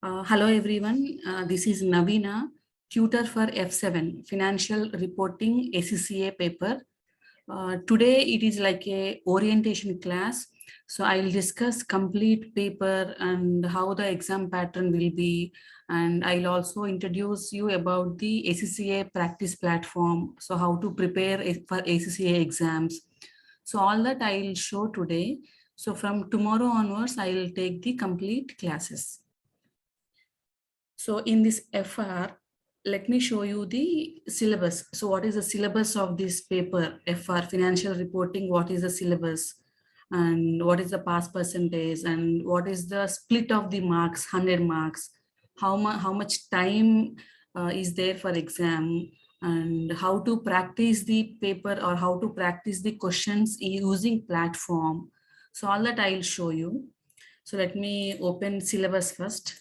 Hello everyone, this is Naveena, tutor for F7, Financial Reporting ACCA paper. Today it is like a orientation class. So I'll discuss complete paper and how the exam pattern will be. And I'll also introduce you about the ACCA practice platform. So how to prepare for ACCA exams. So all that I'll show today. So from tomorrow onwards, I'll take the complete classes. So in this FR, let me show you the syllabus. So what is the syllabus of this paper, FR, financial reporting, what is the syllabus? And what is the pass percentage? And what is the split of the marks, 100 marks? How much time is there for exam? And how to practice the paper or how to practice the questions using platform. So all that I'll show you. So let me open syllabus first.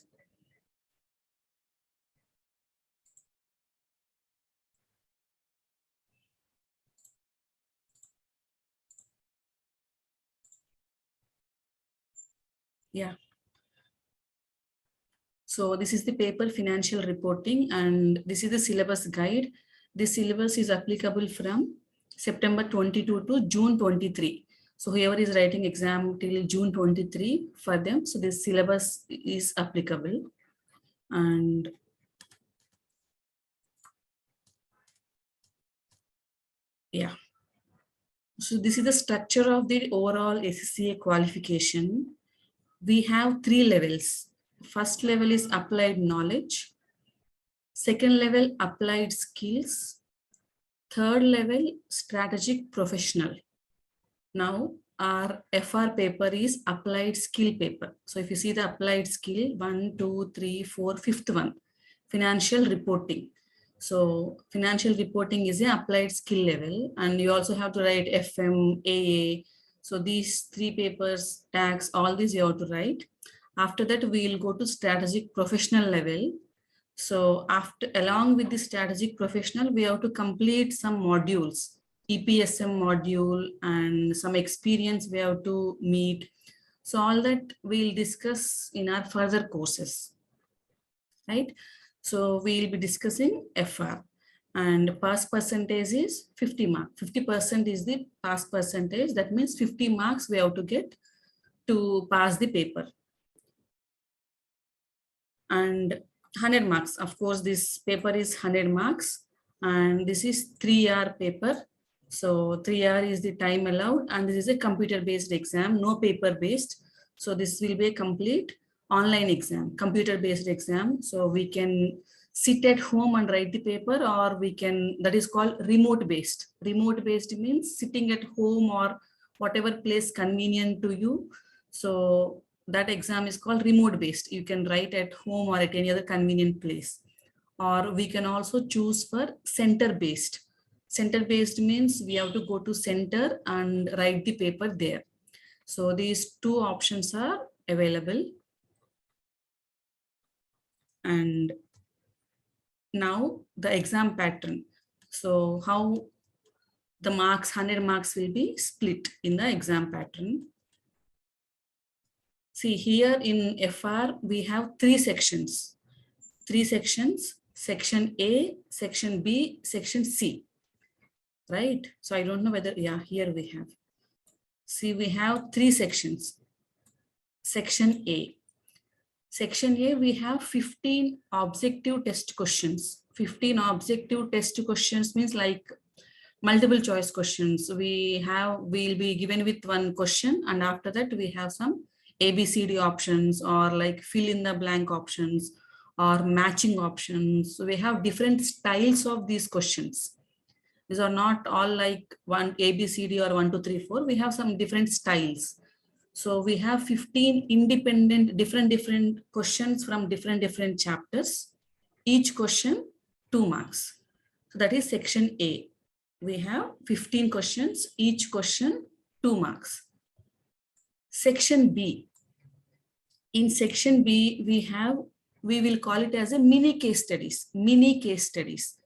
Yeah. So this is the paper financial reporting and this is the syllabus guide. This syllabus is applicable from September 22 to June 23. So whoever is writing exam till June 23 for them, so this syllabus is applicable. And yeah. So this is the structure of the overall ACCA qualification. We have 3 levels. First level is applied knowledge. Second level, applied skills. Third level, strategic professional. Now our FR paper is applied skill paper. So if you see the applied skill, 1, 2, 3, 4, fifth one, financial reporting. So financial reporting is an applied skill level, and you also have to write FM, AA. So these 3 papers, tax, all these you have to write. After that, we will go to strategic professional level. So along with the strategic professional, we have to complete some modules, EPSM module and some experience we have to meet. So all that we'll discuss in our further courses, right? So we'll be discussing FR and pass percentage is 50 marks. 50% is the pass percentage. That means 50 marks we have to get to pass the paper. And 100 marks. Of course, this paper is 100 marks and this is 3-hour paper. So 3 hours is the time allowed and this is a computer-based exam, no paper-based. So this will be a complete online exam, computer-based exam. So we can sit at home and write the paper, or we can, that is called remote-based. Remote-based means sitting at home or whatever place convenient to you. So that exam is called remote based. You can write at home or at any other convenient place. Or we can also choose for center based. Center based means we have to go to center and write the paper there. So these 2 options are available. And now the exam pattern. So how the marks, 100 marks will be split in the exam pattern. See here in FR, we have 3 sections. 3 sections, section A, section B, section C, right? So I don't know whether, yeah, here we have. See, we have 3 sections. Section A. Section A, we have 15 objective test questions. 15 objective test questions means like multiple choice questions. We'll be given with 1 question and after that we have some ABCD options or like fill in the blank options or matching options. So we have different styles of these questions. These are not all like one ABCD or 1, 2, 3, 4. We have some different styles. So we have 15 independent, different questions from different chapters. Each question 2 marks. So that is section A. We have 15 questions, each question 2 marks. Section B. In section B, we will call it as a mini case studies.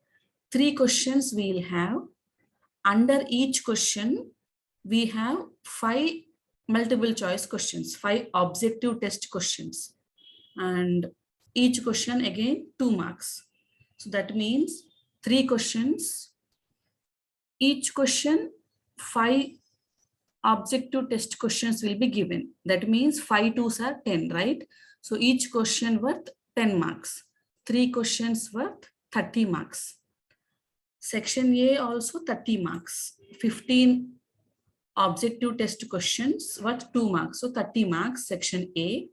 3 questions we will have. Under each question, we have 5 multiple choice questions, 5 objective test questions. And Each question again 2 marks. So that means 3 questions. Each question 5 objective test questions will be given. That means 5 twos are 10, right? So each question worth 10 marks. 3 questions worth 30 marks. Section A also 30 marks. 15 objective test questions worth 2 marks. So 30 marks, section A.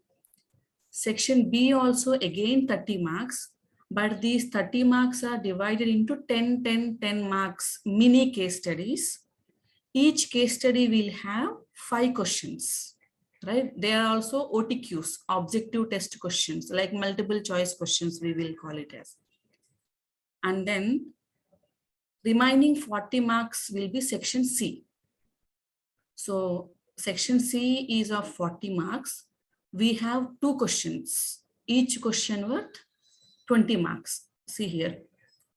Section B also again 30 marks. But these 30 marks are divided into 10, 10, 10 marks mini case studies. Each case study will have 5 questions, right? They are also OTQs, objective test questions, like multiple choice questions, we will call it as. And then remaining 40 marks will be section C. So section C is of 40 marks. We have 2 questions, each question worth 20 marks. See here,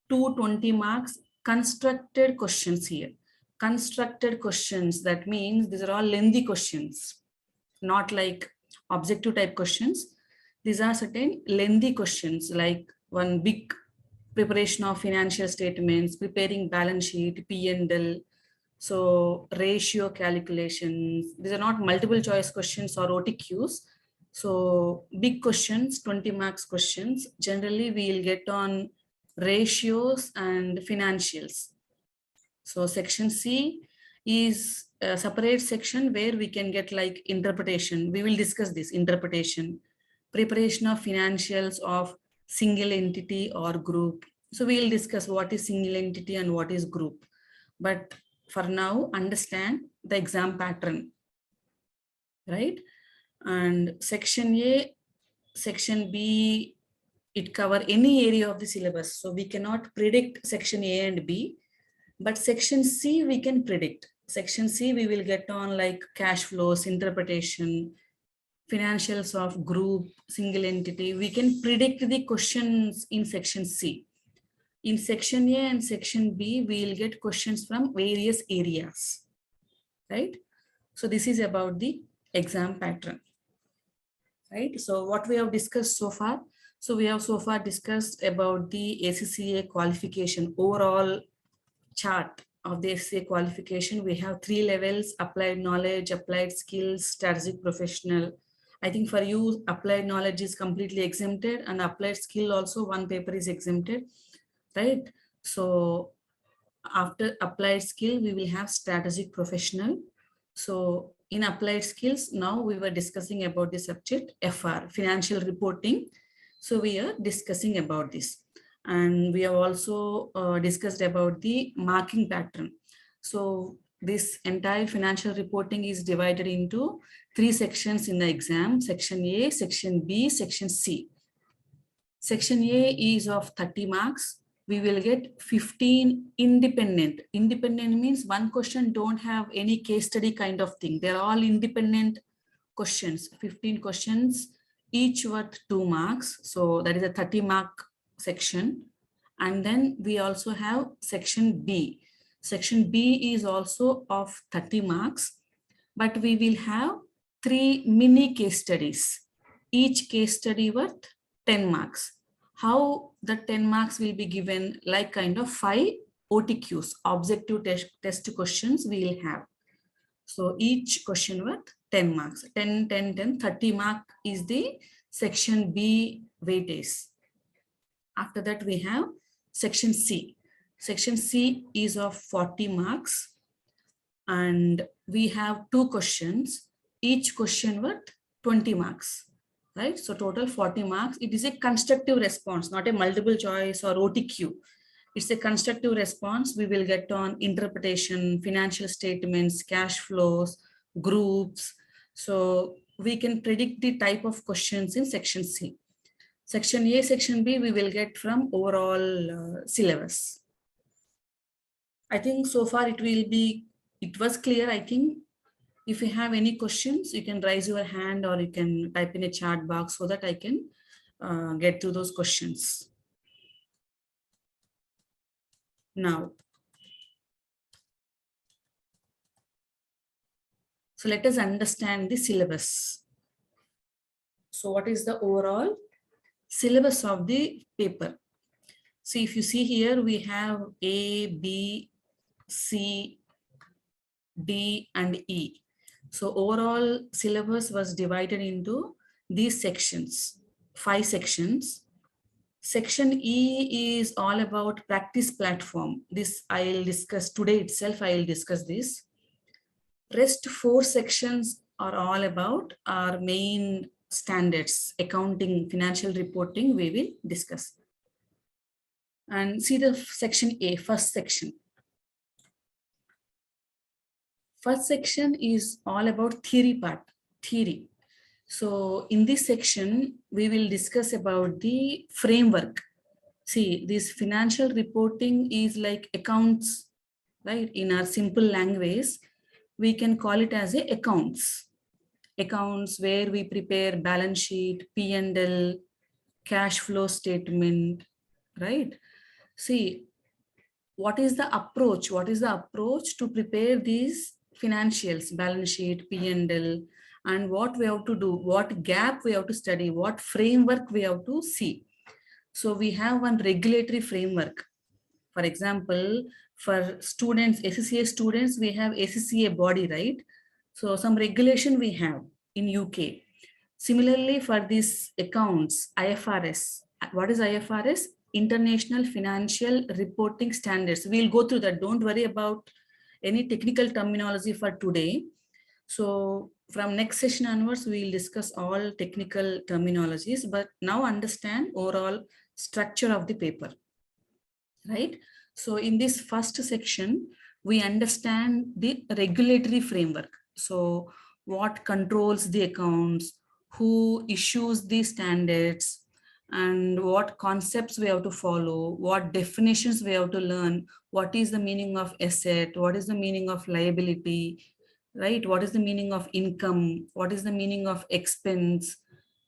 220 marks constructed questions here. Constructed questions, that means these are all lengthy questions, not like objective type questions. These are certain lengthy questions, like one big preparation of financial statements, preparing balance sheet, P&L, so ratio calculations. These are not multiple choice questions or OTQs. So big questions, 20 marks questions, generally we will get on ratios and financials. So section C is a separate section where we can get like interpretation. We will discuss this interpretation, preparation of financials of single entity or group. So we will discuss what is single entity and what is group. But for now, understand the exam pattern, right? And section A, section B, it cover any area of the syllabus. So we cannot predict section A and B. But section C, we can predict. Section C, we will get on like cash flows, interpretation, financials of group, single entity. We can predict the questions in section C. In section A and section B, we will get questions from various areas, right? So this is about the exam pattern, right? So what we have discussed so far. So we have so far discussed about the ACCA qualification overall chart of the ACCA qualification. We have 3 levels: applied knowledge, applied skills, strategic professional. I think for you, applied knowledge is completely exempted, and applied skill also one paper is exempted, right? So after applied skill, we will have strategic professional. So in applied skills, now we were discussing about the subject FR, financial reporting. So we are discussing about this. And we have also discussed about the marking pattern. So this entire financial reporting is divided into 3 sections in the exam: section A, section B, section C. Section A is of 30 marks. We will get 15 independent. Independent means one question don't have any case study kind of thing. They're all independent questions, 15 questions, each worth 2 marks. So that is a 30 mark section. And then we also have section B. Section B is also of 30 marks, but we will have 3 mini case studies, each case study worth 10 marks. How the 10 marks will be given, like kind of 5 OTQs, objective test questions we will have. So each question worth 10 marks, 10, 10, 10, 30 mark is the section B weightage. After that we have section C. Section C is of 40 marks, and we have 2 questions, each question worth 20 marks, right? So total 40 marks. It is a constructive response, not a multiple choice or OTQ. It's a constructive response. We will get on interpretation, financial statements, cash flows, groups. So we can predict the type of questions in section C. Section A, section B, we will get from overall syllabus. I think so far it was clear. I think if you have any questions, you can raise your hand or you can type in a chat box so that I can get to those questions. Now, so let us understand the syllabus. So what is the overall syllabus of the paper. See, if you see here, we have A, B, C, D, and E. So overall syllabus was divided into these sections, 5 sections. Section E is all about practice platform. This I'll discuss today itself. I'll discuss this. Rest 4 sections are all about our main standards, accounting, financial reporting, we will discuss. And see the section A, first section. First section is all about theory part, theory. So in this section, we will discuss about the framework. See, this financial reporting is like accounts, right? In our simple language, we can call it as a accounts. Accounts where we prepare balance sheet, P&L, cash flow statement, right? See, what is the approach? What is the approach to prepare these financials, balance sheet, P&L, and what we have to do, what gap we have to study, what framework we have to see. So we have one regulatory framework. For example, for students, ACCA students, we have ACCA body, right? So some regulation we have in UK. Similarly, for these accounts, IFRS. What is IFRS? International Financial Reporting Standards. We'll go through that. Don't worry about any technical terminology for today. So from next session onwards, we'll discuss all technical terminologies, but now understand overall structure of the paper, right? So in this first section, we understand the regulatory framework. So what controls the accounts, who issues the standards, and what concepts we have to follow, what definitions we have to learn, what is the meaning of asset, what is the meaning of liability, right? What is the meaning of income, what is the meaning of expense,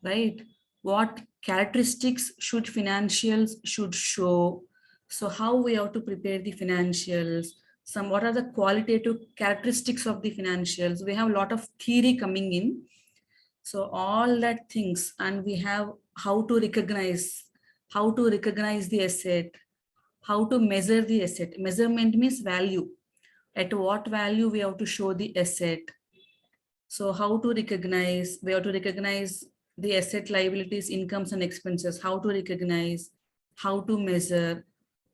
right? What characteristics should financials should show. So how we have to prepare the financials, some what are the qualitative characteristics of the financials. We have a lot of theory coming in. So all that things, and we have how to recognize the asset, how to measure the asset. Measurement means value. At what value we have to show the asset. So how to recognize, we have to recognize the asset, liabilities, incomes and expenses, how to recognize, how to measure.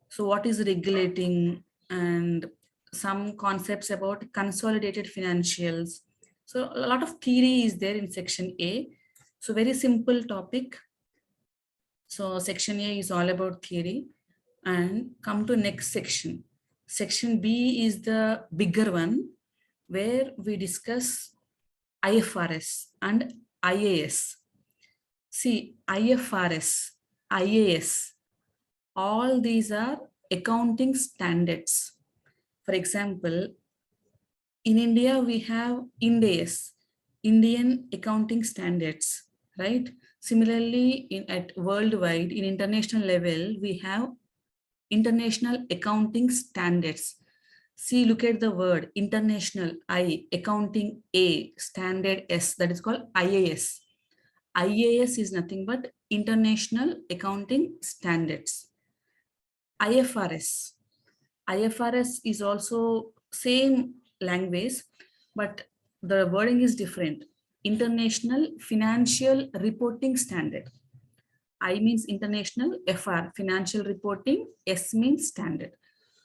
So what is regulating, and some concepts about consolidated financials. So a lot of theory is there in section A. So very simple topic. So section A is all about theory, and come to next section. Section B is the bigger one, where we discuss IFRS and IAS. See, IFRS, IAS, all these are accounting standards. For example, in India, we have IND-AS, Indian Accounting Standards, right? Similarly, at worldwide, in international level, we have International Accounting Standards. See, look at the word international, I, accounting A, standard S, that is called IAS. IAS is nothing but International Accounting Standards. IFRS. IFRS is also same language, but the wording is different. International Financial Reporting Standard. I means international, FR, financial reporting, S means standard.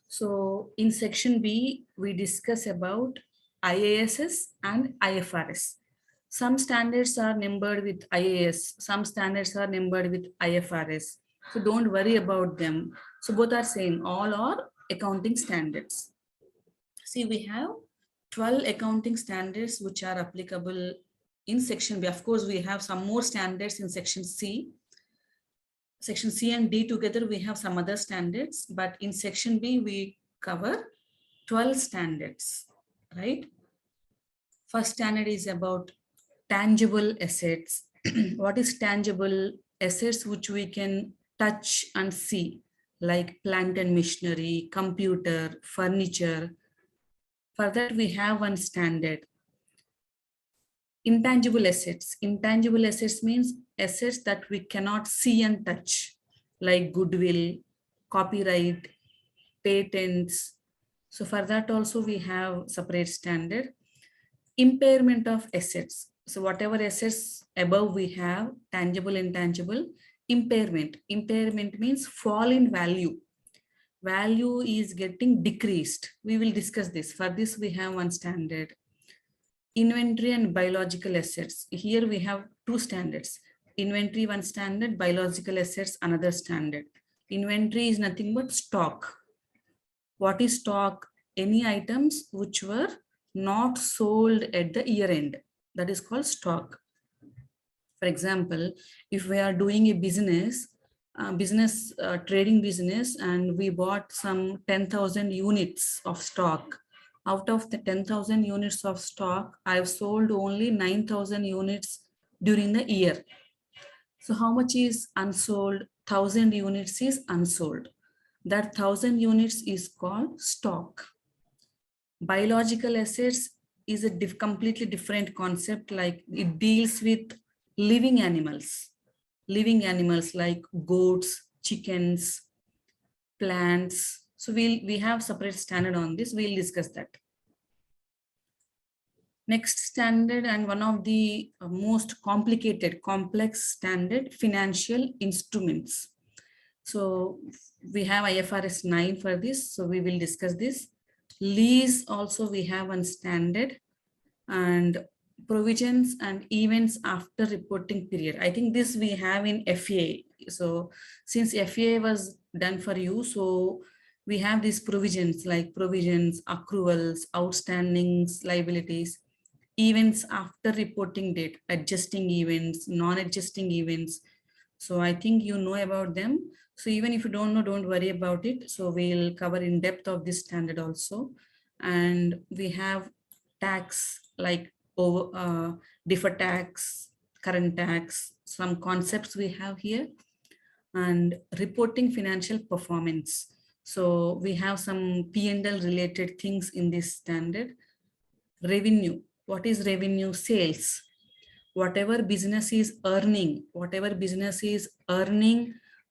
So in section B, we discuss about IAS and IFRS. Some standards are numbered with IAS, some standards are numbered with IFRS. So don't worry about them. So both are same, all are accounting standards. See, we have 12 accounting standards which are applicable in section B. Of course, we have some more standards in section C. Section C and D together, we have some other standards, but in section B, we cover 12 standards, right? First standard is about tangible assets. What is tangible assets which we can touch and see, like plant and machinery, computer, furniture. For that, we have one standard. Intangible assets. Intangible assets means assets that we cannot see and touch, like goodwill, copyright, patents. So for that also we have separate standard. Impairment of assets. So whatever assets above we have, tangible, intangible, impairment. Impairment means fall in value. Value is getting decreased. We will discuss this. For this we have one standard. Inventory and biological assets. Here we have two standards. Inventory one standard, biological assets another standard. Inventory is nothing but stock. What is stock? Any items which were not sold at the year end. That is called stock. For example, if we are doing a trading business, and we bought some 10,000 units of stock. Out of the 10,000 units of stock, I've sold only 9,000 units during the year. So how much is unsold? 1,000 units is unsold. That 1,000 units is called stock. Biological assets is a completely different concept. Like it deals with living animals like goats, chickens, plants. So we have separate standard on this. We'll discuss that. Next standard, and one of the most complex standard, financial instruments. So we have IFRS 9 for this. So we will discuss this. Lease also we have one standard, and provisions and events after reporting period. I think this we have in FA. So since FA was done for you, so we have these provisions like provisions, accruals, outstandings, liabilities, events after reporting date, adjusting events, non-adjusting events. So I think you know about them. So even if you don't know, don't worry about it. So we'll cover in depth of this standard also. And we have tax like deferred tax, current tax, some concepts we have here, and reporting financial performance. So we have some P&L related things in this standard. Revenue. What is revenue? Sales. Whatever business is earning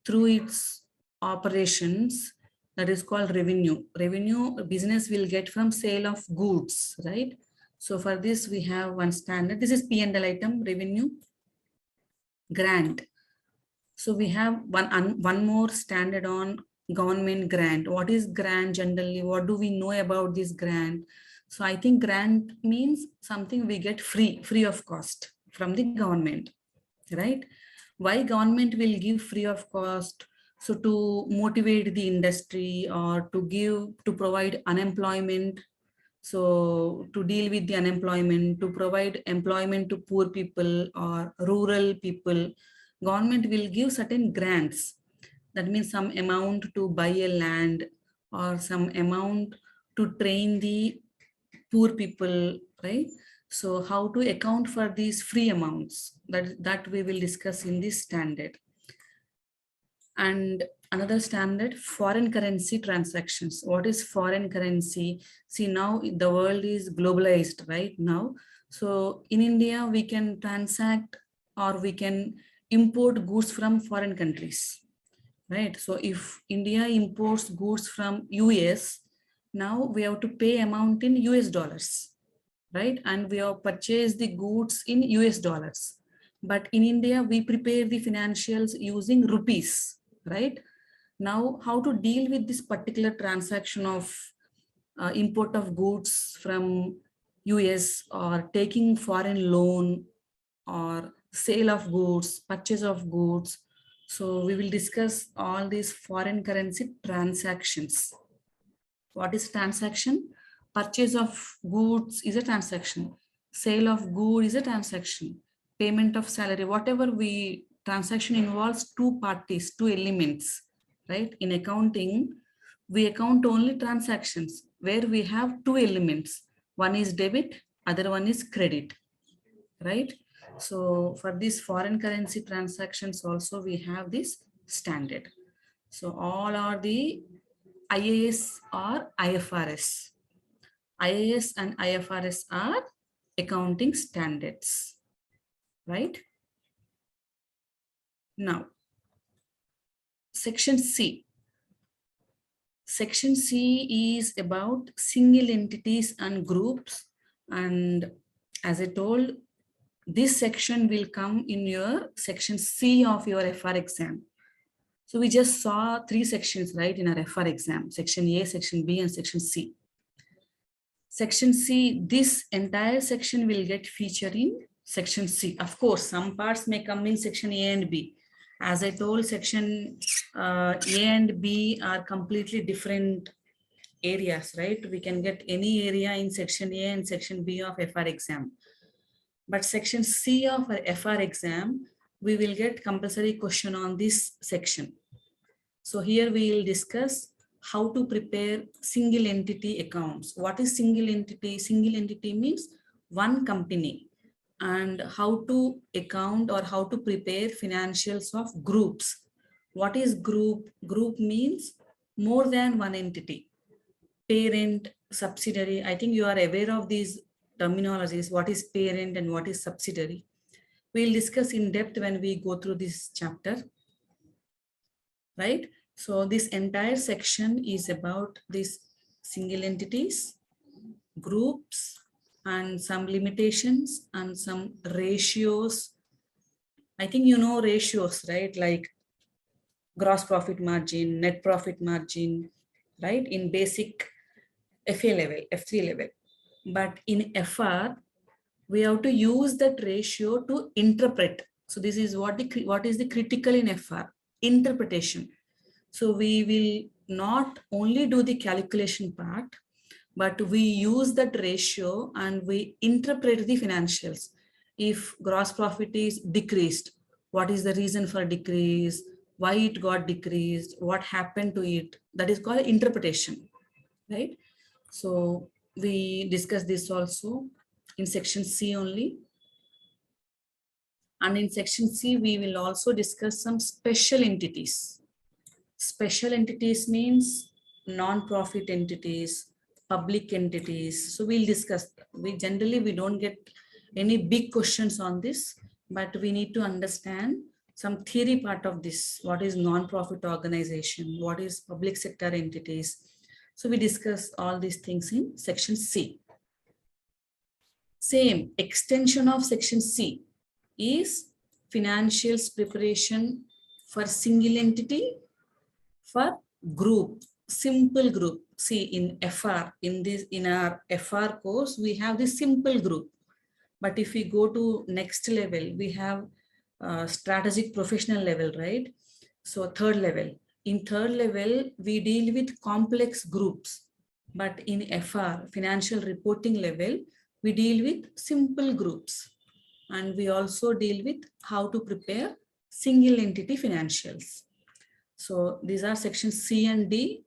through its operations, that is called revenue. Revenue business will get from sale of goods, right? So for this we have one standard. This is P&L item, revenue. Grant. So we have one more standard on government grant. What is grant generally? What do we know about this grant? So I think grant means something we get free of cost from the government, right? Why government will give free of cost? So to motivate the industry, or to provide unemployment. So to deal with the unemployment, to provide employment to poor people or rural people, government will give certain grants. That means some amount to buy a land, or some amount to train the poor people, right? So how to account for these free amounts, that we will discuss in this standard. And another standard, foreign currency transactions. What is foreign currency? See, now the world is globalized right now. So in India, we can transact, or we can import goods from foreign countries, right? So if India imports goods from US, now we have to pay amount in US dollars, right? And we have purchased the goods in US dollars. But in India, we prepare the financials using rupees, right? Now, how to deal with this particular transaction of import of goods from US, or taking foreign loan, or sale of goods, purchase of goods. So we will discuss all these foreign currency transactions. What is transaction? Purchase of goods is a transaction. Sale of good is a transaction. Payment of salary, whatever transaction involves two parties, two elements, right? In accounting, we account only transactions where we have two elements. One is debit, other one is credit, right? So for these foreign currency transactions also we have this standard. So all are the IAS or IFRS. IAS and IFRS are accounting standards, right? Now, section C. Section C is about single entities and groups. And as I told, this section will come in your section C of your FR exam. So we just saw 3 sections, right, in our FR exam, section A, section B, and section C. Section C, this entire section will get featured in section C. Of course, some parts may come in section A and B. As I told, section A and B are completely different areas, right? We can get any area in section A and section B of FR exam. But section C of our FR exam, we will get compulsory question on this section. So here we will discuss how to prepare single entity accounts. What is single entity? Single entity means one company, and how to account or how to prepare financials of groups. What is group? Group means more than one entity. Parent, subsidiary. I think you are aware of these terminologies. What is parent and what is subsidiary? We'll discuss in depth when we go through this chapter, right? So this entire section is about these single entities, groups, and some limitations and some ratios. I think you know ratios, right? Like gross profit margin, net profit margin, right? In basic FA level, F3 level. But in FR, we have to use that ratio to interpret. So this is what is the critical in FR, interpretation. So we will not only do the calculation part, but we use that ratio and we interpret the financials. If gross profit is decreased, what is the reason for decrease? Why it got decreased? What happened to it? That is called interpretation, right? So we discuss this also in section C only. And in section C, we will also discuss some special entities. Special entities means non-profit entities, public entities. So we'll discuss. We don't get any big questions on this, but we need to understand some theory part of this. What is non-profit organization? What is public sector entities? So we discuss all these things in section C. Same extension of section C is financials preparation for single entity, for group, simple group. See, in FR, in our FR course, we have the simple group. But if we go to next level, we have strategic professional level, right? So third level. In third level, we deal with complex groups. But in FR, financial reporting level, we deal with simple groups. And we also deal with how to prepare single entity financials. So these are sections C and D.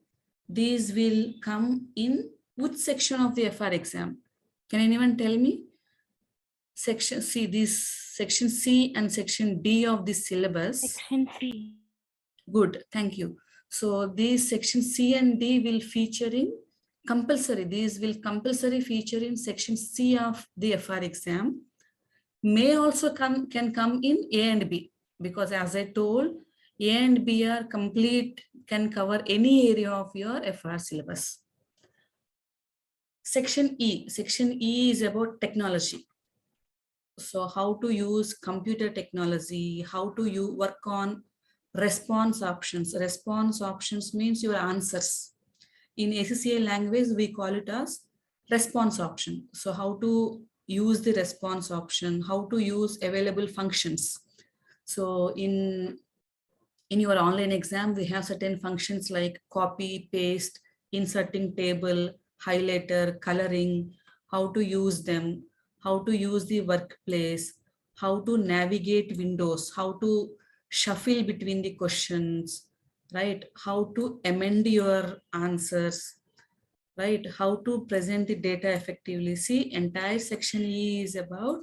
These will come in which section of the FR exam? Can anyone tell me? Section C, this section C and section D of the syllabus. Section C. Good, thank you. So these section C and D will feature in compulsory. These will compulsory feature in section C of the FR exam. May also can come in A and B, because as I told, A and B are complete, can cover any area of your FR syllabus. Section E. Section E is about technology. So how to use computer technology, how to work on response options. Response options means your answers. In ACCA language, we call it as response option. So how to use the response option, how to use available functions. So in your online exam, we have certain functions like copy, paste, inserting table, highlighter, coloring, how to use them, how to use the workplace, how to navigate windows, how to shuffle between the questions, right? How to amend your answers, right? How to present the data effectively. See, entire section E is about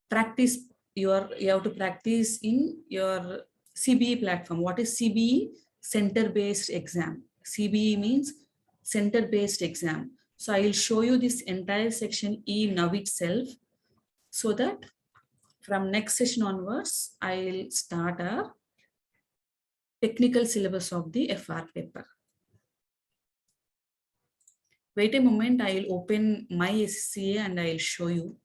practice. You have to practice in your CBE platform. What is CBE? Center-based exam. CBE means center-based exam. So I will show you this entire section E now itself. so that from next session onwards, I'll start a technical syllabus of the FR paper. Wait a moment, I'll open my ACCA and I'll show you.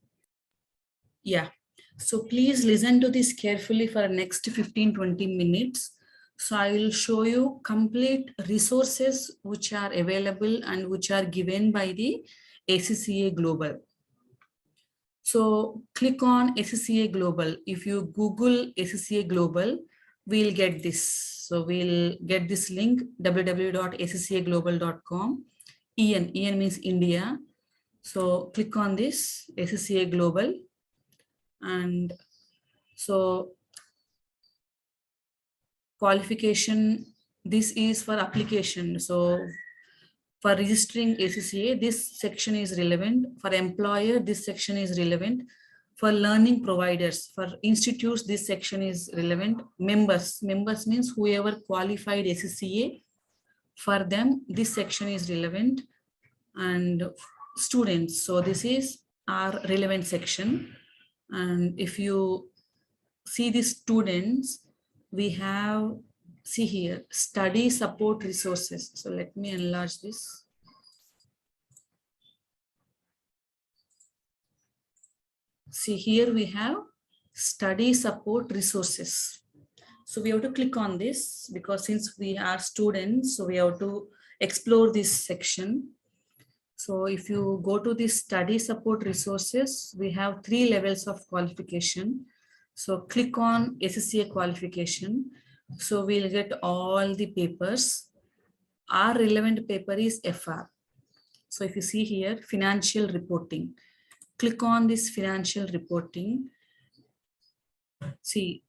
Yeah, so please listen to this carefully for next 15-20 minutes. So I will show you complete resources which are available and which are given by the ACCA Global. So click on ACCA Global. If you Google ACCA Global, we'll get this. So we'll get this link, www.accaglobal.com. EN means India. So click on this ACCA Global. And so qualification, this is for application. So for registering ACCA, this section is relevant. For employer, this section is relevant. For learning providers, for institutes, this section is relevant. Members means whoever qualified ACCA, for them, this section is relevant. And students, so this is our relevant section. And if you see the students, we have, see here, study support resources. So let me enlarge this. See here we have study support resources. So we have to click on this because since we are students, so we have to explore this section. So if you go to the study support resources, we have 3 levels of qualification. So click on ACCA qualification. So we'll get all the papers. Our relevant paper is FR. So if you see here, financial reporting, click on this financial reporting. See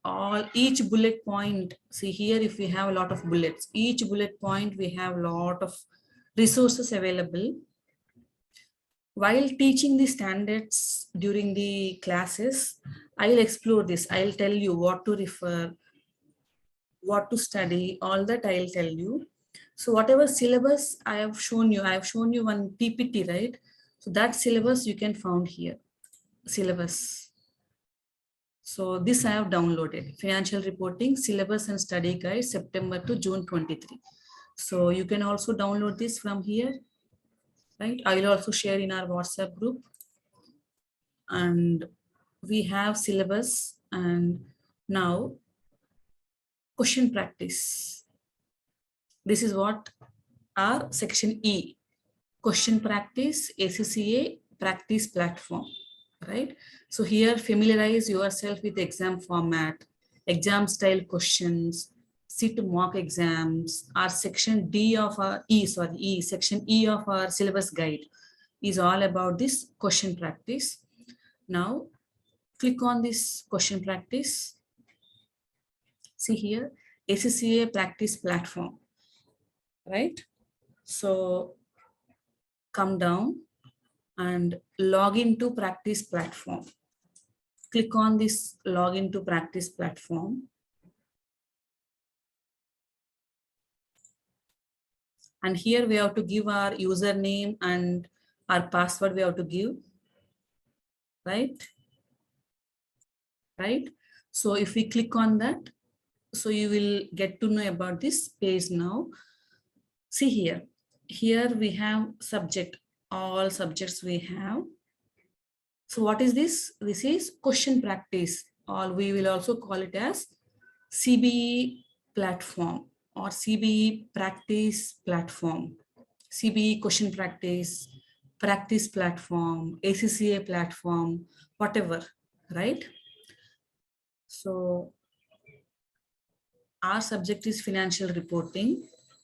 each bullet point. See here, if we have a lot of bullets, each bullet point, we have a lot of resources available. While teaching the standards during the classes, I'll explore this. I'll tell you what to refer, what to study, all that I'll tell you. So whatever syllabus I have shown you one PPT, right? So that syllabus you can find here, syllabus. So this I have downloaded, financial reporting, syllabus and study guide, September to June 23. So you can also download this from here, right? I will also share in our WhatsApp group. And we have syllabus, and now question practice. This is what our section E, question practice, ACCA practice platform, right? So here familiarize yourself with exam format, exam style questions, sit mock exams. Our section D of our section E of our syllabus guide is all about this question practice. Now click on this question practice. See here, ACCA practice platform, right? So come down and log into practice platform. Click on this login to practice platform. And here we have to give our username and our password we have to give, right? Right. So if we click on that, so you will get to know about this page now. See here, here we have subject, all subjects we have. So what is this? This is question practice, or we will also call it as CBE platform or CBE practice platform, CBE question practice, practice platform, ACCA platform, whatever, right? So our subject is financial reporting.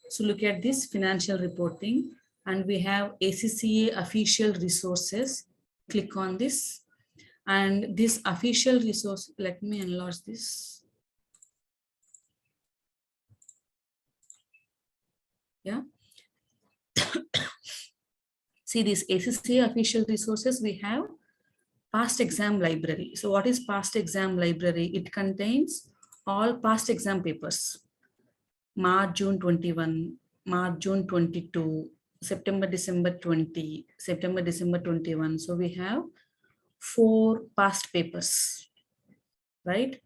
So look at this financial reporting, and we have ACCA official resources. Click on this, and this official resource, let me enlarge this. Yeah. See this ACCA official resources, we have past exam library. So what is past exam library? It contains all past exam papers. March, June 21, March, June 22, September, December 20, September, December 21. So we have 4 past papers, right?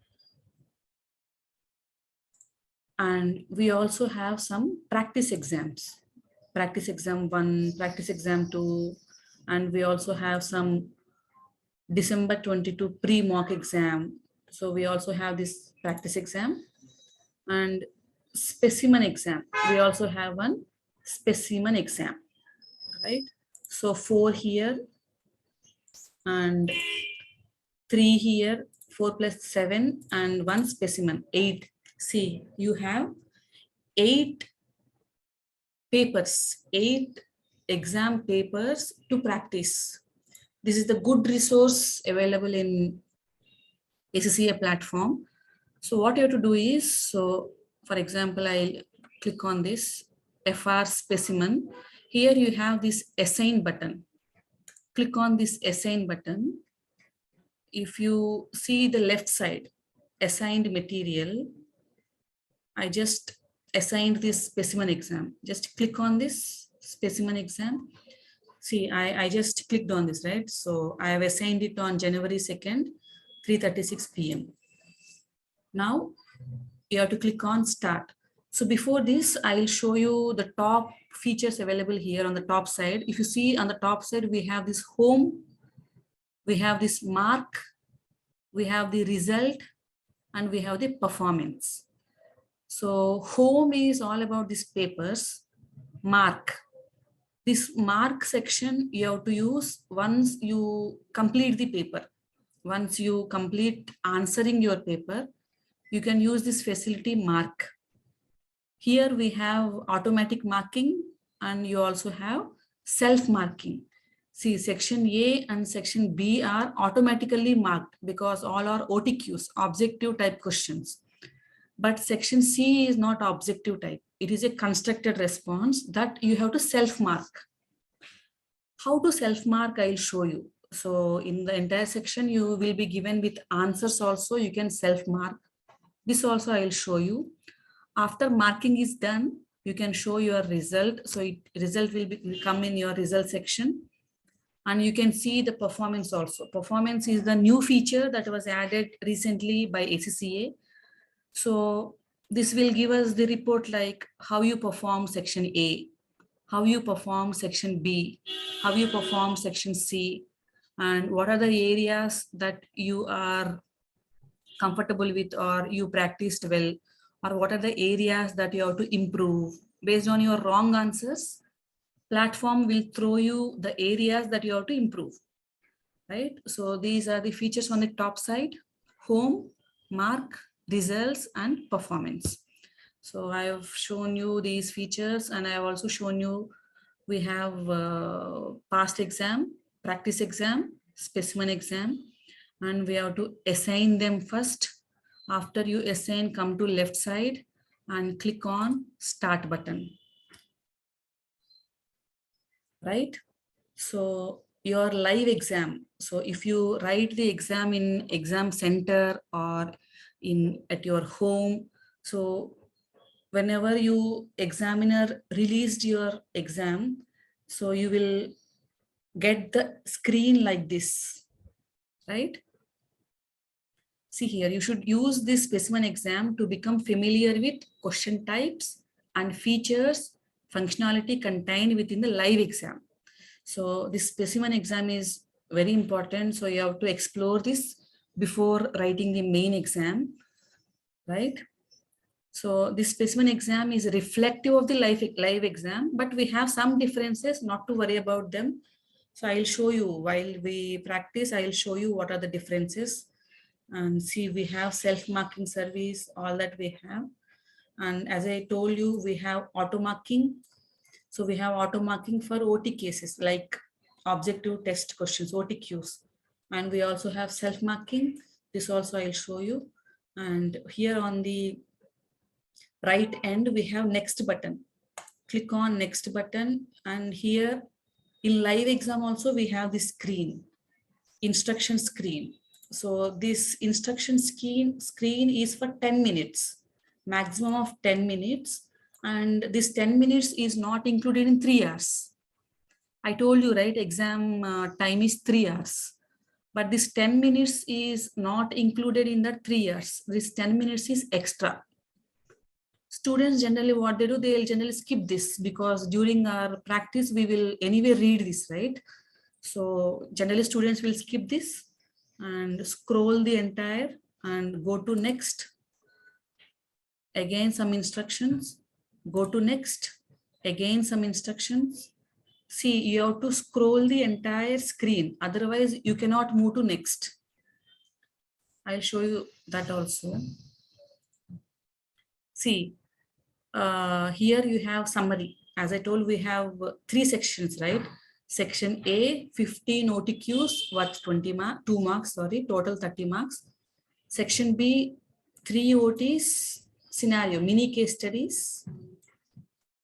And we also have some practice exams, practice exam 1, practice exam 2, and we also have some December 22 pre-mock exam. So we also have this practice exam and specimen exam. We also have one specimen exam, right? So 4 here and 3 here, 4 plus 7 and 1 specimen, 8. See, you have 8 papers, 8 exam papers to practice. This is the good resource available in ACCA platform. So what you have to do is, so for example, I'll click on this FR specimen. Here you have this assign button. Click on this assign button. If you see the left side, assigned material, I just assigned this specimen exam. Just click on this specimen exam. See, I just clicked on this, right? So I have assigned it on January 2nd, 3:36 p.m. Now you have to click on start. So before this, I'll show you the top features available here on the top side. If you see on the top side, we have this home, we have this mark, we have the result, and we have the performance. So home is all about these papers. Mark. This mark section you have to use once you complete the paper. Once you complete answering your paper, you can use this facility mark. Here we have automatic marking and you also have self-marking. See, section A and section B are automatically marked because all are OTQs, objective type questions. But section C is not objective type. It is a constructed response that you have to self-mark. How to self-mark, I'll show you. So in the entire section, you will be given with answers also, you can self-mark. This also I'll show you. After marking is done, you can show your result. So result will come in your result section. And you can see the performance also. Performance is the new feature that was added recently by ACCA. So this will give us the report like how you perform section A, how you perform section B, how you perform section C, and what are the areas that you are comfortable with or you practiced well, or what are the areas that you have to improve. Based on your wrong answers, platform will throw you the areas that you have to improve, right? So these are the features on the top side: home, mark, results, and performance. So I have shown you these features and I have also shown you we have past exam, practice exam, specimen exam, and we have to assign them first. After you assign, come to left side and click on start button, right? So your live exam. So if you write the exam in exam center or in at your home, so whenever you examiner released your exam, so you will get the screen like this, right? See here, you should use this specimen exam to become familiar with question types and features, functionality contained within the live exam. So this specimen exam is very important. So you have to explore this before writing the main exam, right? So this specimen exam is reflective of the live exam, but we have some differences, not to worry about them. So I'll show you while we practice, I'll show you what are the differences. And see, we have self-marking service, all that we have. And as I told you, we have auto marking. So we have auto marking for OT cases like objective test questions, OTQs. And we also have self-marking. This also I'll show you. And here on the right end, we have next button. Click on next button. And here in live exam also, we have the screen, instruction screen. So this instruction screen is for 10 minutes, maximum of 10 minutes. And this 10 minutes is not included in 3 hours. I told you, right, exam time is 3 hours. But this 10 minutes is not included in the 3 years. This 10 minutes is extra. Students generally what they do, they'll generally skip this because during our practice, we will anyway read this, right? So generally students will skip this and scroll the entire and go to next. Again, some instructions, go to next, again, some instructions. See, you have to scroll the entire screen. Otherwise, you cannot move to next. I'll show you that also. See, here you have summary. As I told, we have 3 sections, right? Section A, 15 OTQs worth 2 marks, sorry, total 30 marks. Section B, 3 OTs, scenario, mini case studies.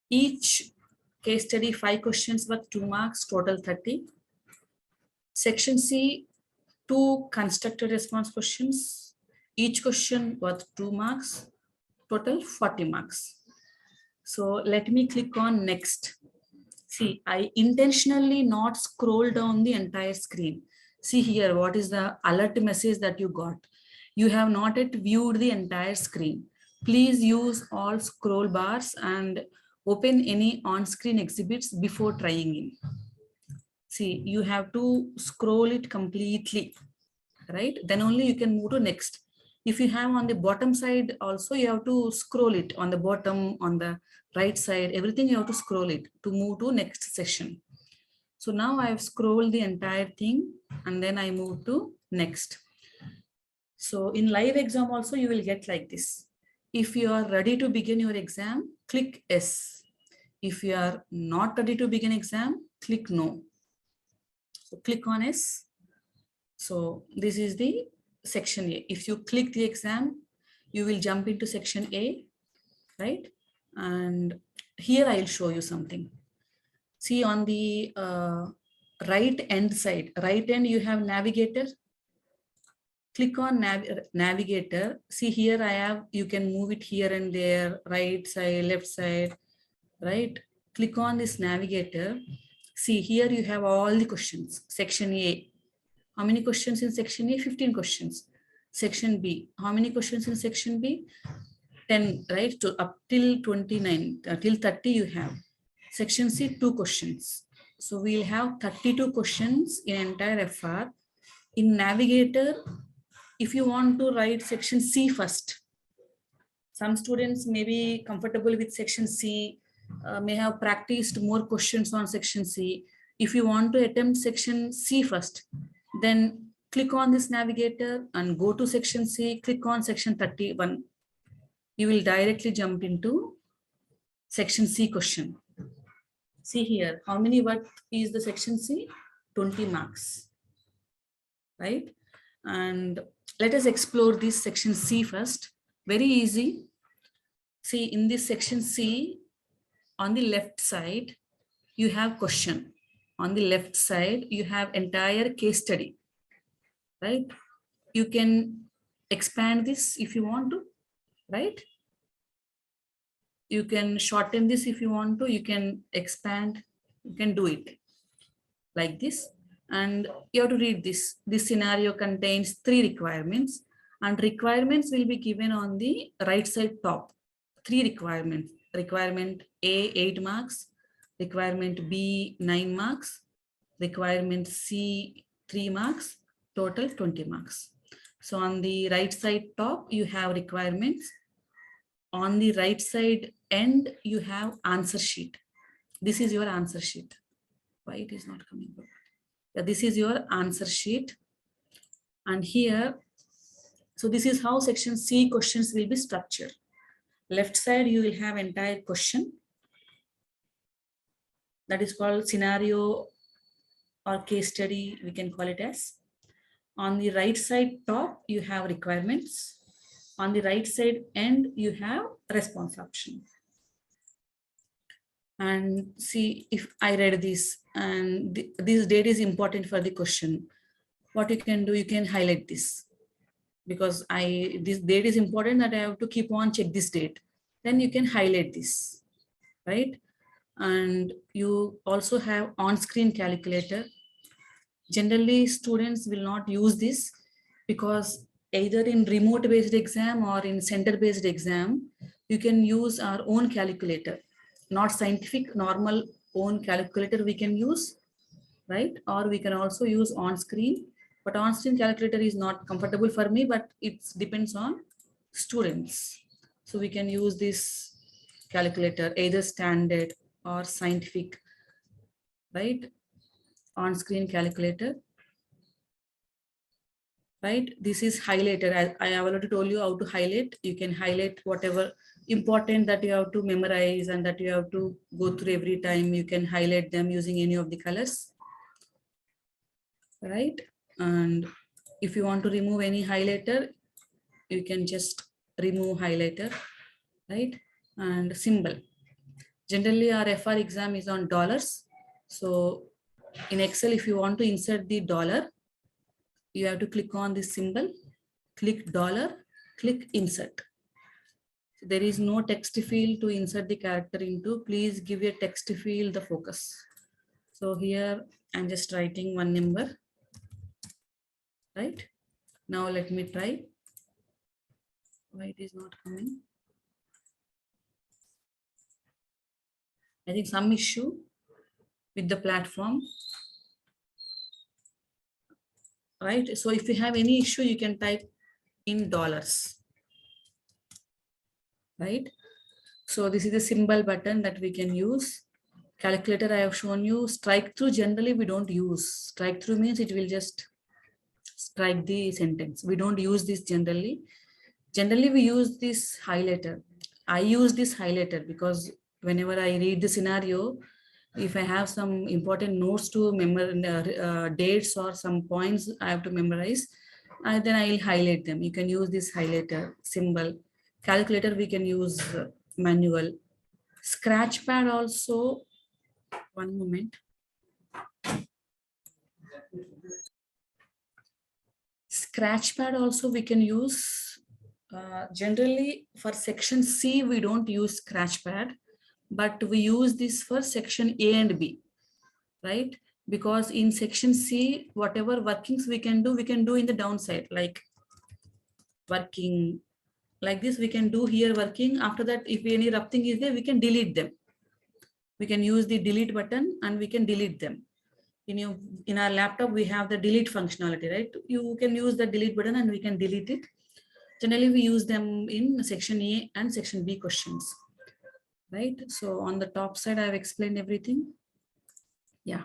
Each case study 5 questions worth 2 marks, total 30. Section C, 2 constructed response questions, each question worth 2 marks, total 40 marks. So let me click on next. See, I intentionally not scroll down the entire screen. See here, what is the alert message that you got? You have not yet viewed the entire screen. Please use all scroll bars and open any on-screen exhibits before trying in. See, you have to scroll it completely, right? Then only you can move to next. If you have on the bottom side also, you have to scroll it on the bottom, on the right side, everything you have to scroll it to move to next session. So now I have scrolled the entire thing and then I move to next. So in live exam also, you will get like this. If you are ready to begin your exam, click yes. If you are not ready to begin exam, click no. So click on yes. So this is the section A. If you click the exam, you will jump into section A, right? And here I'll show you something. See on the right end side, right end you have navigator. Click on navigator. See here I have, you can move it here and there, right side, left side, right? Click on this navigator. See here you have all the questions. Section A. How many questions in section A? 15 questions. Section B. How many questions in section B? 10, right? To up till 29, till 30 you have. Section C, 2 questions. So we'll have 32 questions in entire FR. In navigator, if you want to write section C first, some students may be comfortable with section C, may have practiced more questions on section C. If you want to attempt section C first, then click on this navigator and go to section C, click on section 31. You will directly jump into section C question. See here, how many words is the section C? 20 marks, right? And let us explore this section C first. Very easy. See, in this section C, on the left side, you have question. On the left side, you have entire case study, right? You can expand this if you want to, right? You can shorten this if you want to, you can expand, you can do it like this. And you have to read this. This scenario contains 3 requirements, and requirements will be given on the right side top. 3 requirements. Requirement A, 8 marks. Requirement B, 9 marks. Requirement C, 3 marks. Total 20 marks. So on the right side top, you have requirements. On the right side end, you have answer sheet. This is your answer sheet. Why it is not coming up? Yeah, this is your answer sheet. And here, so this is how section C questions will be structured. Left side, you will have entire question. That is called scenario or case study, we can call it as. On the right side top, you have requirements. On the right side end, you have response option. And see, if I read this and this date is important for the question, what you can do, you can highlight this, because this date is important that I have to keep on check this date. Then you can highlight this, right? And you also have on-screen calculator. Generally, students will not use this because either in remote based exam or in center based exam, you can use our own calculator, not scientific, normal own calculator we can use, right? Or we can also use on screen, but on screen calculator is not comfortable for me, but it depends on students. So we can use this calculator, either standard or scientific, right? On screen calculator, right? This is highlighted. I have already told you how to highlight. You can highlight whatever important that you have to memorize and that you have to go through every time. You can highlight them using any of the colors, right? And if you want to remove any highlighter, you can just remove highlighter, right? And symbol. Generally, our FR exam is on dollars. So in Excel, if you want to insert the dollar, you have to click on this symbol, click dollar, click insert. There is no text field to insert the character into. Please give your text field the focus. So here I'm just writing one number, right? Now let me try. Why it is not coming? I think some issue with the platform, right? So if you have any issue, you can type in dollars, right? So this is the symbol button that we can use. Calculator I have shown you. Strike through generally we don't use. Strike through means it will just strike the sentence. We don't use this generally. Generally we use this highlighter. I use this highlighter because whenever I read the scenario, if I have some important notes to dates or some points I have to memorize, then I will highlight them. You can use this highlighter symbol. Calculator we can use manual. Scratch pad also, one moment. Scratch pad also we can use. Generally for section C, we don't use scratch pad, but we use this for section A and B, right? Because in section C, whatever workings we can do in the downside, like working like this, we can do here working. After that, if any rough thing is there, we can delete them. We can use the delete button and we can delete them. In our laptop, we have the delete functionality, right? You can use the delete button and we can delete it. Generally, we use them in section A and section B questions, right? So on the top side, I've explained everything. Yeah.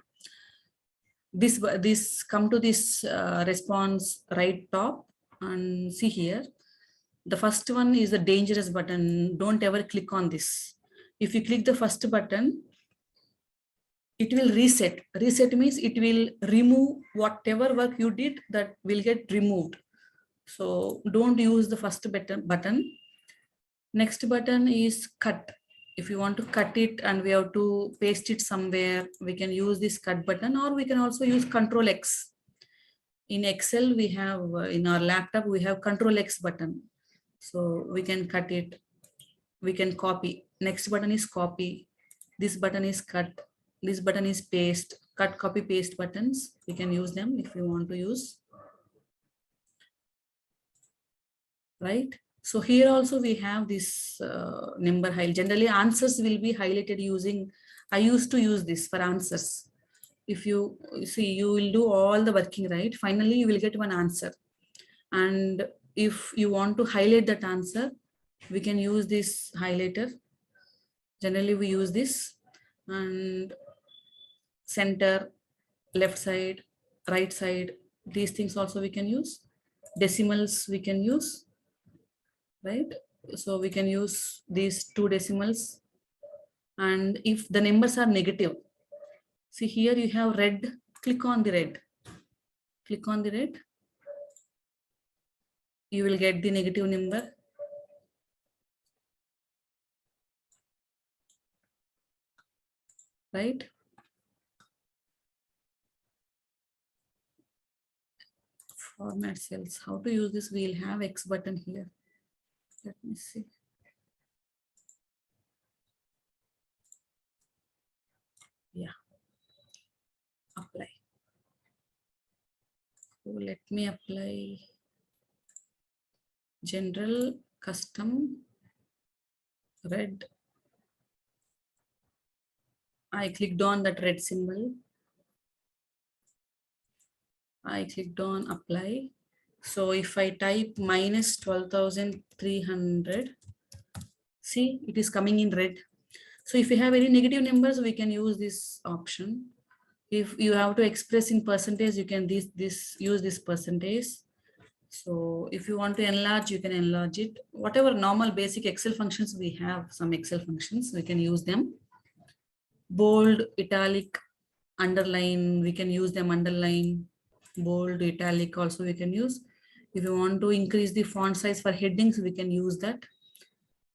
This come to this response right top and see here. The first one is the dangerous button. Don't ever click on this. If you click the first button, it will reset. Reset means it will remove whatever work you did, that will get removed. So don't use the first button. Next button is cut. If you want to cut it and we have to paste it somewhere, we can use this cut button, or we can also use Control X. In Excel, we have, in our laptop, we have Control X button. So we can cut it, we can copy. Next button is copy. This button is cut. This button is paste. Cut, copy, paste buttons. We can use them if you want to use. Right? So here also we have this number highlight. Generally answers will be highlighted using, I used to use this for answers. If you see, you will do all the working, right? Finally, you will get one answer. And if you want to highlight that answer, we can use this highlighter. Generally we use this, and center, left side, right side, these things also we can use. Decimals we can use, right? So we can use these two decimals. And if the numbers are negative, see here you have red, click on the red. Click on the red. You will get the negative number. Right? Format cells. How to use this? We'll have X button here. Let me see. Yeah. Apply. So let me apply general, custom, red. I clicked on that red symbol. I clicked on apply. So if I type minus 12,300, see, it is coming in red. So if you have any negative numbers, we can use this option. If you have to express in percentage, you can use this percentage. So if you want to enlarge, you can enlarge it. Whatever normal basic Excel functions we have, some Excel functions, we can use them. Bold, italic, underline, we can use them, underline, bold, italic also we can use. If you want to increase the font size for headings, we can use that.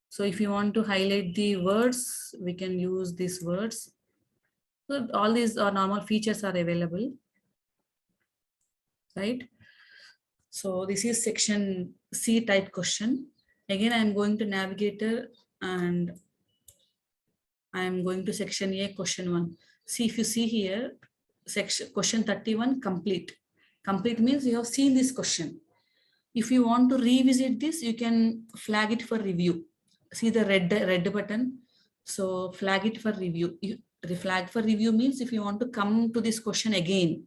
So if you want to highlight the words, we can use these words. So all these are normal features are available, right? So this is section C type question. Again, I am going to Navigator and I am going to section A, question 1. See, if you see here, section question 31, complete. Complete means you have seen this question. If you want to revisit this, you can flag it for review. See the red button. So flag it for review. The flag for review means if you want to come to this question again,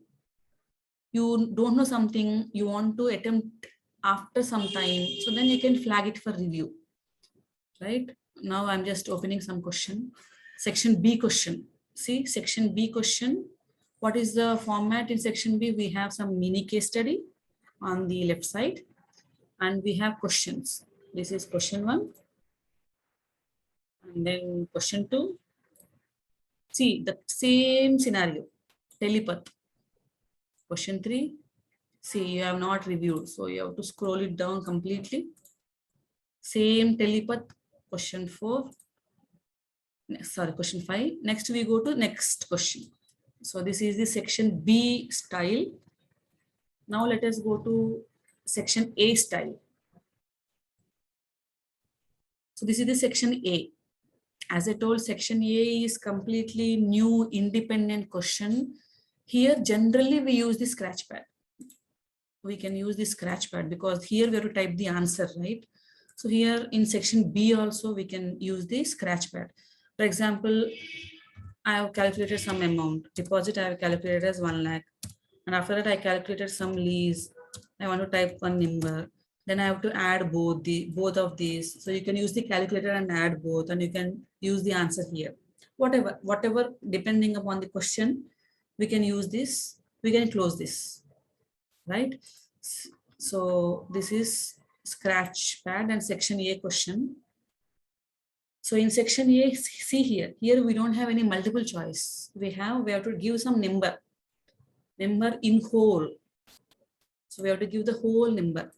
you don't know something, you want to attempt after some time, so then you can flag it for review, right? Now I'm just opening some question. Section B question. See, section B question. What is the format in section B? We have some mini case study on the left side and we have questions. This is question 1 and then question 2. See the same scenario, telepath. Question 3. See, you have not reviewed, so you have to scroll it down completely. Same telepath, question 4. Sorry, question 5. Next we go to next question. So this is the section B style. Now let us go to section A style. So this is the section A. As I told, section A is completely new independent question. Here generally we use the scratch pad. We can use the scratch pad because here we have to type the answer, right? So here in section B also we can use the scratch pad. For example, I have calculated some amount. Deposit I have calculated as 1 lakh. And after that I calculated some lease. I want to type one number. Then I have to add both of these. So you can use the calculator and add both and you can use the answer here. Whatever depending upon the question, we can use this, we can close this, right? So this is scratch pad and section A question. So in section A, see here we don't have any multiple choice. We have to give some number in whole. So we have to give the whole number.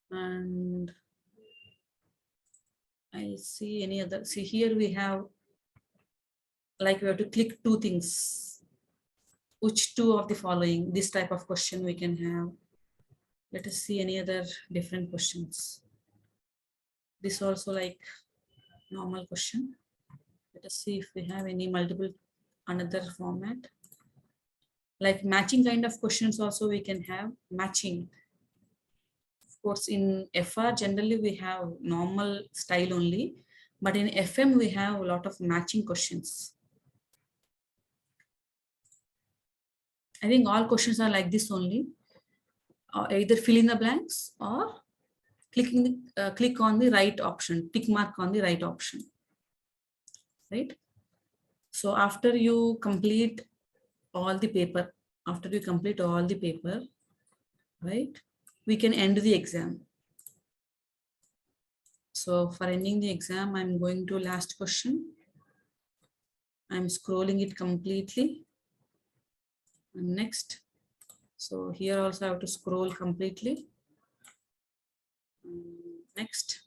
And I see any other, see here we have, like we have to click 2 things. Which 2 of the following, this type of question we can have. Let us see any other different questions. This also like normal question. Let us see if we have any multiple, another format. Like matching kind of questions also we can have matching. Of course, in FR generally we have normal style only, but in FM we have a lot of matching questions. I think all questions are like this only. Either fill in the blanks or click on the right option, tick mark on the right option, right? So after you complete all the paper, right, we can end the exam. So for ending the exam, I'm going to last question. I'm scrolling it completely. And next. So here also I have to scroll completely. Next.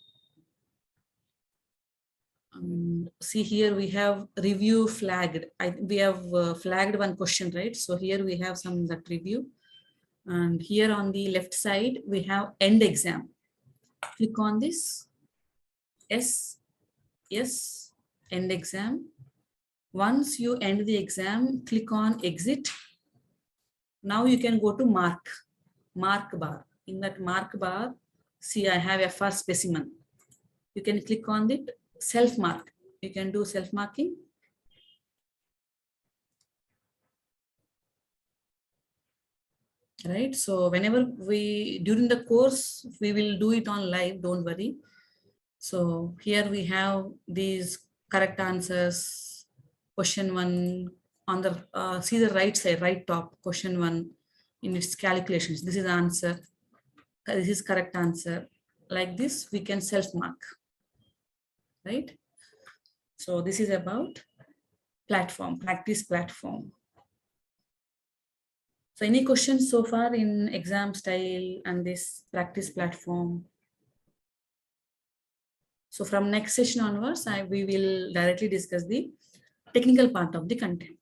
See here we have review flagged. We have flagged one question, right? So here we have some that review. And here on the left side, we have end exam. Click on this. Yes, end exam. Once you end the exam, click on exit. Now you can go to mark bar. In that mark bar, see I have a first specimen. You can click on it, self mark. You can do self marking. Right. So whenever during the course, we will do it on live, don't worry. So here we have these correct answers. Question 1 on the, see the right side, right top, question 1 in its calculations. This is answer. This is correct answer. Like this, we can self-mark, right? So this is about platform, practice platform. So any questions so far in exam style and this practice platform? So from next session onwards, we will directly discuss the technical part of the content.